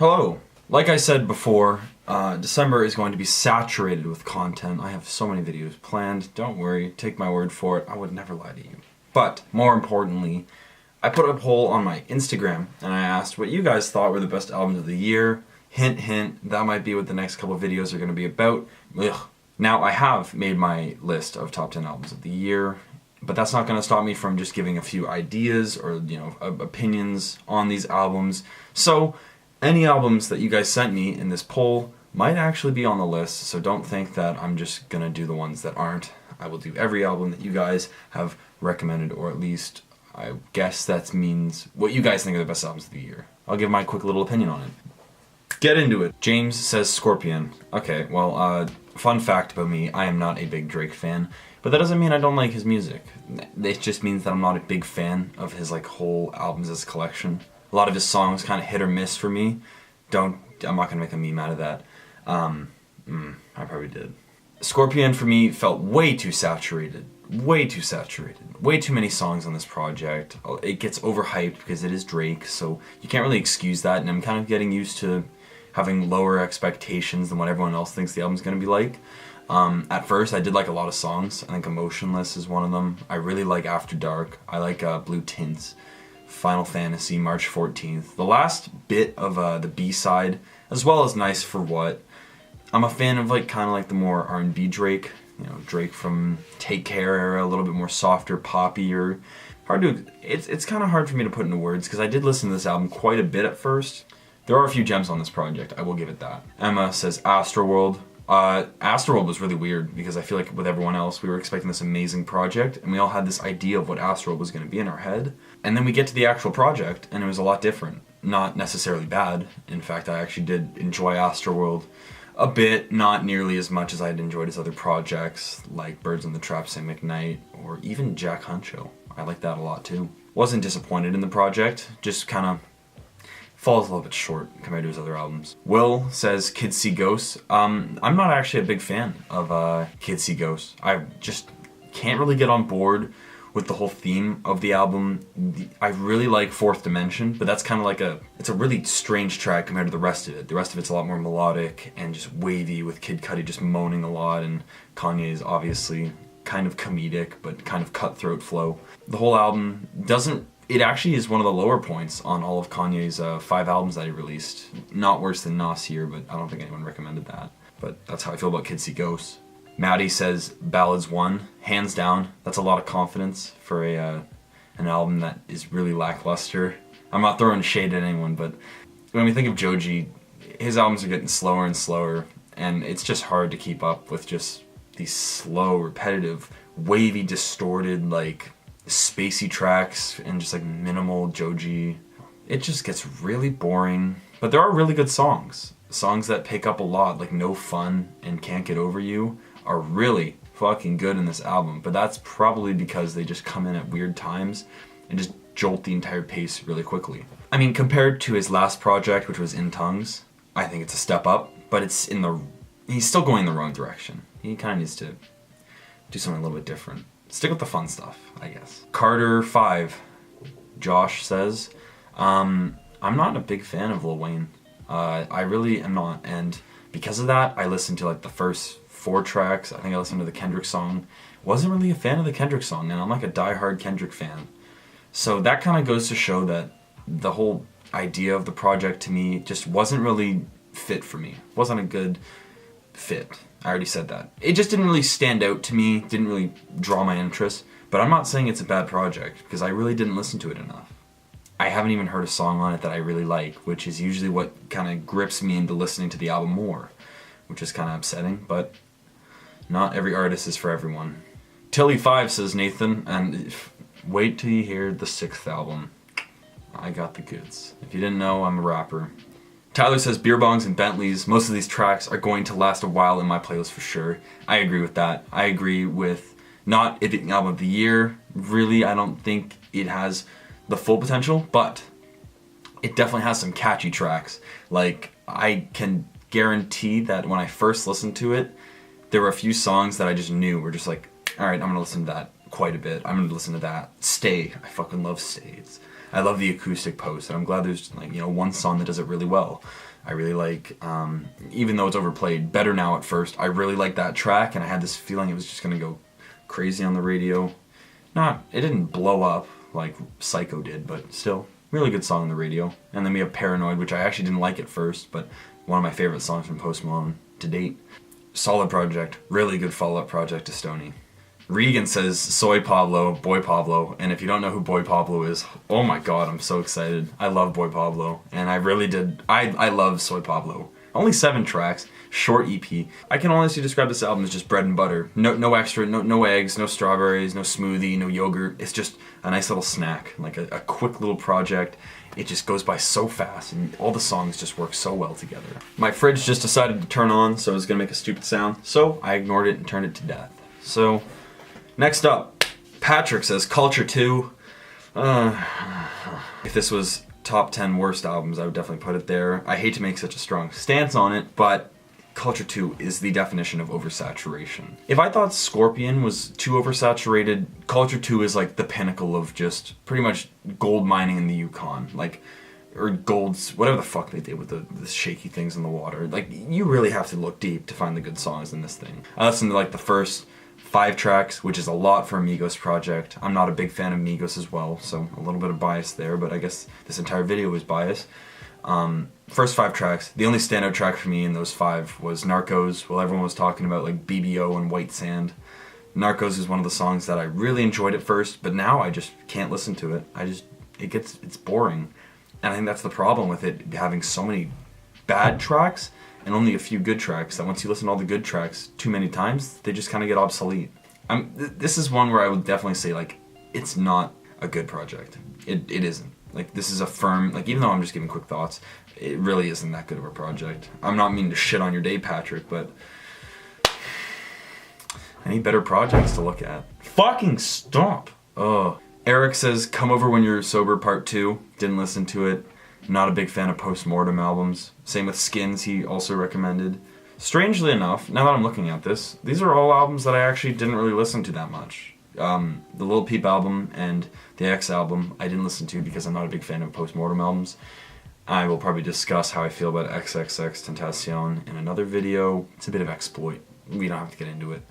Hello. Like I said before, December is going to be saturated with content. I have so many videos planned. Don't worry, take my word for it. I would never lie to you. But more importantly, I put a poll on my Instagram and I asked what you guys thought were the best albums of the year. Hint, hint, that might be what the next couple of videos are going to be about. Ugh. Now, I have made my list of top 10 albums of the year, but that's not going to stop me from just giving a few ideas or, opinions on these albums. So, any albums that you guys sent me in this poll might actually be on the list, so don't think that I'm just going to do the ones that aren't. I will do every album that you guys have recommended, or at least I guess that means what you guys think are the best albums of the year. I'll give my quick little opinion on it. Get into it. James says Scorpion. Okay, well, fun fact about me, I am not a big Drake fan, but that doesn't mean I don't like his music. It just means that I'm not a big fan of his whole albums as a collection. A lot of his songs kind of hit or miss for me. I'm not gonna make a meme out of that. I probably did. Scorpion for me felt way too saturated. Way too saturated. Way too many songs on this project. It gets overhyped because it is Drake, so you can't really excuse that, and I'm kind of getting used to having lower expectations than what everyone else thinks the album's gonna be like. At first, I did like a lot of songs. I think Emotionless is one of them. I really like After Dark. I like Blue Tints, Final Fantasy, March 14th. The last bit of the B-side, as well as Nice for What. I'm a fan of kind of the more R&B Drake. Drake from Take Care era, a little bit more softer, poppier. It's kind of hard for me to put into words because I did listen to this album quite a bit at first. There are a few gems on this project, I will give it that. Emma says Astroworld. Astroworld was really weird because I feel like with everyone else we were expecting this amazing project and we all had this idea of what Astroworld was going to be in our head. And then we get to the actual project and it was a lot different. Not necessarily bad. In fact, I actually did enjoy Astroworld a bit, not nearly as much as I had enjoyed his other projects like Birds in the Trap, St. McKnight, or even Jack Hunt Show. I like that a lot too. Wasn't disappointed in the project, just kind of falls a little bit short compared to his other albums. Will says Kids See Ghosts. I'm not actually a big fan of Kids See Ghosts. I just can't really get on board with the whole theme of the album. I really like Fourth Dimension, but that's kind of it's a really strange track compared to the rest of it. The rest of it's a lot more melodic and just wavy with Kid Cudi just moaning a lot, and Kanye's obviously kind of comedic but kind of cutthroat flow. The whole album it actually is one of the lower points on all of Kanye's 5 albums that he released. Not worse than Nasir, but I don't think anyone recommended that. But that's how I feel about Kids See Ghosts. Maddie says Ballads 1. Hands down, that's a lot of confidence for an album that is really lackluster. I'm not throwing shade at anyone, but when we think of Joji, his albums are getting slower and slower, and it's just hard to keep up with just these slow, repetitive, wavy, distorted, spacey tracks and just minimal Joji. It just gets really boring, but there are really good songs. Songs that pick up a lot, like No Fun and Can't Get Over You, are really fucking good in this album, but that's probably because they just come in at weird times and just jolt the entire pace really quickly. I mean, compared to his last project, which was In Tongues, I think it's a step up, but he's still going in the wrong direction. He kind of needs to do something a little bit different. Stick with the fun stuff, I guess. Carter 5, Josh says, I'm not a big fan of Lil Wayne. I really am not, and because of that, I listened to the first 4 tracks. I think I listened to the Kendrick song. Wasn't really a fan of the Kendrick song, and I'm a die-hard Kendrick fan. So that kind of goes to show that the whole idea of the project to me just wasn't really fit for me. Wasn't a good fit. I already said that. It just didn't really stand out to me, didn't really draw my interest, but I'm not saying it's a bad project, because I really didn't listen to it enough. I haven't even heard a song on it that I really like, which is usually what kind of grips me into listening to the album more, which is kind of upsetting, but not every artist is for everyone. Tilly5 says Nathan, and wait till you hear the 6th album. I got the goods. If you didn't know, I'm a rapper. Tyler says Beer Bongs and Bentleys. Most of these tracks are going to last a while in my playlist for sure. I agree with that. I agree with not it being album of the year. Really, I don't think it has the full potential, but it definitely has some catchy tracks. I can guarantee that when I first listened to it, there were a few songs that I just knew were just alright, I'm gonna listen to that quite a bit. I'm gonna listen to that. Stay. I fucking love Stay. I love the acoustic post, and I'm glad there's like, you know, one song that does it really well. I really like, even though it's overplayed, Better Now at first, I really like that track, and I had this feeling it was just gonna go crazy on the radio. It didn't blow up like Psycho did, but still, really good song on the radio. And then we have Paranoid, which I actually didn't like at first, but one of my favorite songs from Post Malone to date. Solid project, really good follow-up project to Stoney. Regan says Soy Pablo, Boy Pablo, and if you don't know who Boy Pablo is, oh my god, I'm so excited. I love Boy Pablo, and I really did. I love Soy Pablo. Only 7 tracks, short EP. I can honestly describe this album as just bread and butter. No extra, no eggs, no strawberries, no smoothie, no yogurt. It's just a nice little snack, like a quick little project. It just goes by so fast, and all the songs just work so well together. My fridge just decided to turn on, so it was gonna make a stupid sound, so I ignored it and turned it to death. So, next up, Patrick says Culture 2. If this was top 10 worst albums, I would definitely put it there. I hate to make such a strong stance on it, but Culture 2 is the definition of oversaturation. If I thought Scorpion was too oversaturated, Culture 2 is like the pinnacle of just pretty much gold mining in the Yukon. Like, or golds, whatever the fuck they did with the shaky things in the water. Like, you really have to look deep to find the good songs in this thing. I listened to like the first 5 tracks, which is a lot for a Migos project. I'm not a big fan of Migos as well, so a little bit of bias there, but I guess this entire video was bias. First 5 tracks, the only standout track for me in those 5 was Narcos, while everyone was talking about like BBO and White Sand. Narcos is one of the songs that I really enjoyed at first, but now I just can't listen to it. It's boring. And I think that's the problem with it having so many bad tracks and only a few good tracks, that once you listen to all the good tracks too many times, they just kind of get obsolete. This is one where I would definitely say, like, it's not a good project. It isn't. Like, this is a firm, like, even though I'm just giving quick thoughts, it really isn't that good of a project. I'm not meaning to shit on your day, Patrick, but I need better projects to look at. Fucking stop! Ugh. Eric says, Come Over When You're Sober Part 2. Didn't listen to it. Not a big fan of Postmortem albums. Same with Skins, he also recommended. Strangely enough, now that I'm looking at this, these are all albums that I actually didn't really listen to that much. The Lil Peep album and the X album I didn't listen to because I'm not a big fan of Postmortem albums. I will probably discuss how I feel about XXXTentacion in another video. It's a bit of exploit. We don't have to get into it.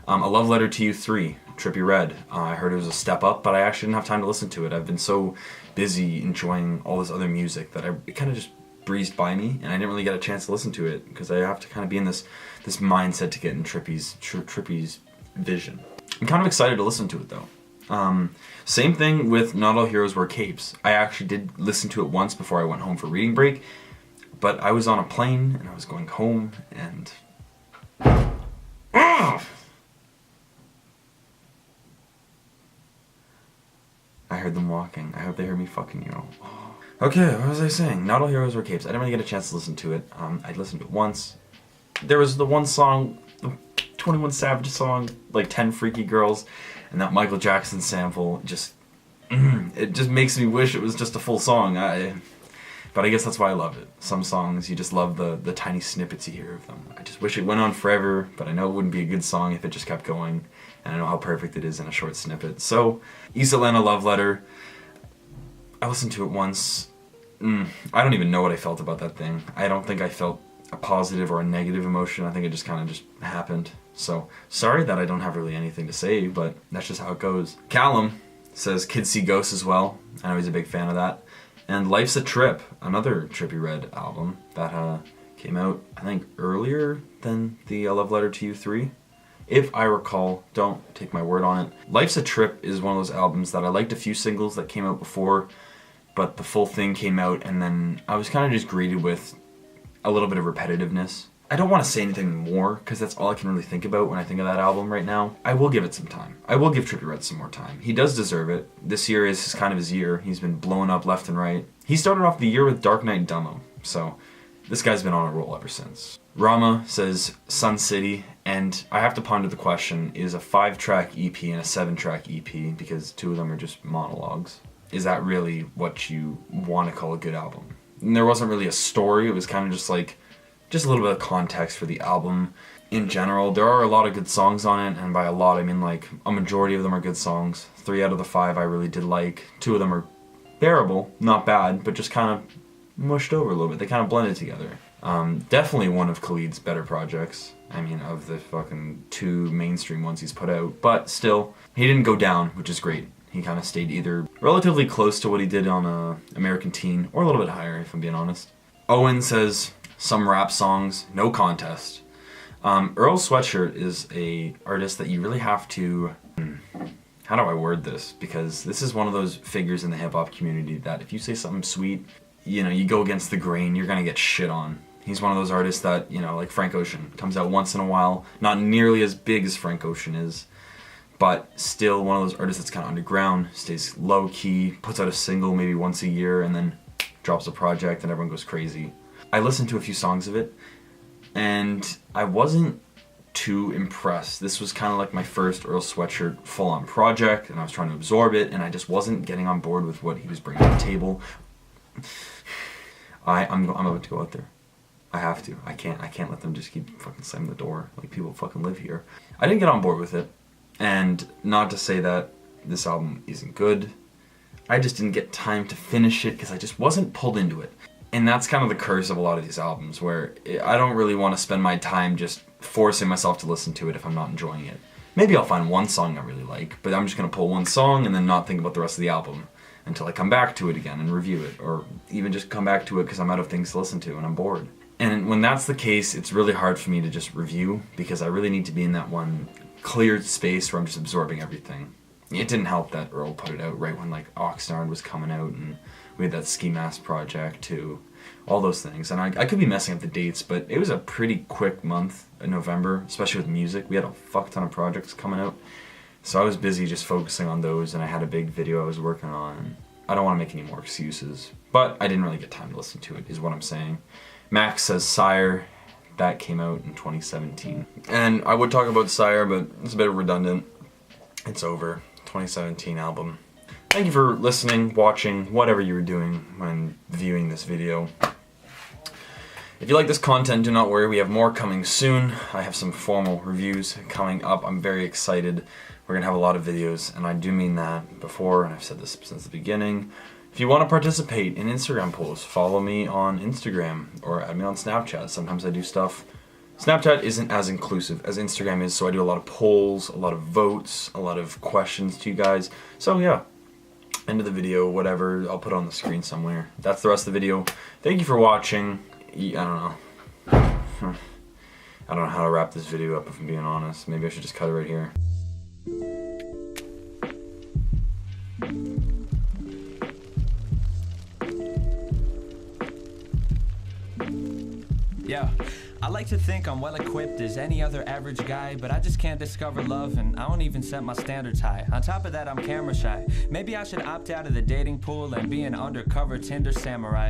A Love Letter to You 3, Trippie Redd. I heard it was a step up, but I actually didn't have time to listen to it. I've been so busy enjoying all this other music that it kind of just breezed by me, and I didn't really get a chance to listen to it because I have to kind of be in this mindset to get in Trippie's vision. I'm kind of excited to listen to it though. Same thing with Not All Heroes Wear Capes. I actually did listen to it once before I went home for reading break, but I was on a plane and I was going home and I heard them walking. I hope they heard me fucking you. Okay, what was I saying? Not All Heroes Wear Capes. I didn't really get a chance to listen to it. I listened to it once. There was the one song, the 21 Savage song, like 10 Freaky Girls, and that Michael Jackson sample just, it just makes me wish it was just a full song. But I guess that's why I love it. Some songs, you just love the tiny snippets you hear of them. I just wish it went on forever, but I know it wouldn't be a good song if it just kept going. And I know how perfect it is in a short snippet. So, East Atlanta Love Letter. I listened to it once. I don't even know what I felt about that thing. I don't think I felt a positive or a negative emotion. I think it just kind of just happened. So, sorry that I don't have really anything to say, but that's just how it goes. Callum says Kids See Ghosts as well. I know he's a big fan of that. And Life's a Trip, another Trippie Redd album that came out, I think, earlier than the Love Letter to You 3. If I recall, don't take my word on it. Life's a Trip is one of those albums that I liked a few singles that came out before, but the full thing came out and then I was kind of just greeted with a little bit of repetitiveness. I don't want to say anything more because that's all I can really think about when I think of that album right now. I will give it some time. I will give Trippie Redd some more time. He does deserve it. This year is kind of his year. He's been blowing up left and right. He started off the year with Dark Knight Dummo, so this guy's been on a roll ever since. Rama says Sun City, and I have to ponder the question, is a 5-track EP and a 7-track EP, because 2 of them are just monologues, is that really what you want to call a good album? And there wasn't really a story, it was kind of just like, just a little bit of context for the album. In general, there are a lot of good songs on it, and by a lot I mean like a majority of them are good songs. 3 out of the 5 I really did like. 2 of them are bearable, not bad, but just kind of mushed over a little bit. They kind of blended together. Definitely one of Khalid's better projects. I mean, of the fucking 2 mainstream ones he's put out. But still, he didn't go down, which is great. He kind of stayed either relatively close to what he did on American Teen, or a little bit higher, if I'm being honest. Owen says, some rap songs, no contest. Earl Sweatshirt is a artist that you really have to... How do I word this? Because this is one of those figures in the hip-hop community that if you say something sweet, you know, you go against the grain, you're gonna get shit on. He's one of those artists that, you know, like Frank Ocean, comes out once in a while, not nearly as big as Frank Ocean is, but still one of those artists that's kind of underground, stays low-key, puts out a single maybe once a year, and then drops a project and everyone goes crazy. I listened to a few songs of it, and I wasn't too impressed. This was kind of like my first Earl Sweatshirt full-on project, and I was trying to absorb it, and I just wasn't getting on board with what he was bringing to the table. I'm about to go out there. I have to. I can't let them just keep fucking slamming the door like people fucking live here. I didn't get on board with it, and not to say that this album isn't good. I just didn't get time to finish it because I just wasn't pulled into it. And that's kind of the curse of a lot of these albums, where I don't really want to spend my time just forcing myself to listen to it if I'm not enjoying it. Maybe I'll find one song I really like, but I'm just going to pull one song and then not think about the rest of the album until I come back to it again and review it, or even just come back to it because I'm out of things to listen to and I'm bored. And when that's the case, it's really hard for me to just review because I really need to be in that one cleared space where I'm just absorbing everything. It didn't help that Earl put it out right when like Oxnard was coming out, and we had that Ski Mask project too, all those things. And I could be messing up the dates, but it was a pretty quick month in November, especially with music. We had a fuck ton of projects coming out, so I was busy just focusing on those, and I had a big video I was working on. I don't want to make any more excuses, but I didn't really get time to listen to it, is what I'm saying. Max says Sire, that came out in 2017. And I would talk about Sire, but it's a bit redundant. It's over. 2017 album. Thank you for listening, watching, whatever you were doing when viewing this video. If you like this content, do not worry, we have more coming soon. I have some formal reviews coming up. I'm very excited. We're going to have a lot of videos, and I do mean that before, and I've said this since the beginning. If you want to participate in Instagram polls, follow me on Instagram or add me on Snapchat. Sometimes I do stuff. Snapchat isn't as inclusive as Instagram is, so I do a lot of polls, a lot of votes, a lot of questions to you guys. So yeah, end of the video, whatever, I'll put it on the screen somewhere. That's the rest of the video. Thank you for watching. I don't know. I don't know how to wrap this video up, if I'm being honest. Maybe I should just cut it right here. Yeah, I like to think I'm well equipped as any other average guy, but I just can't discover love, and I don't even set my standards high. On top of that, I'm camera shy. Maybe I should opt out of the dating pool and be an undercover Tinder samurai.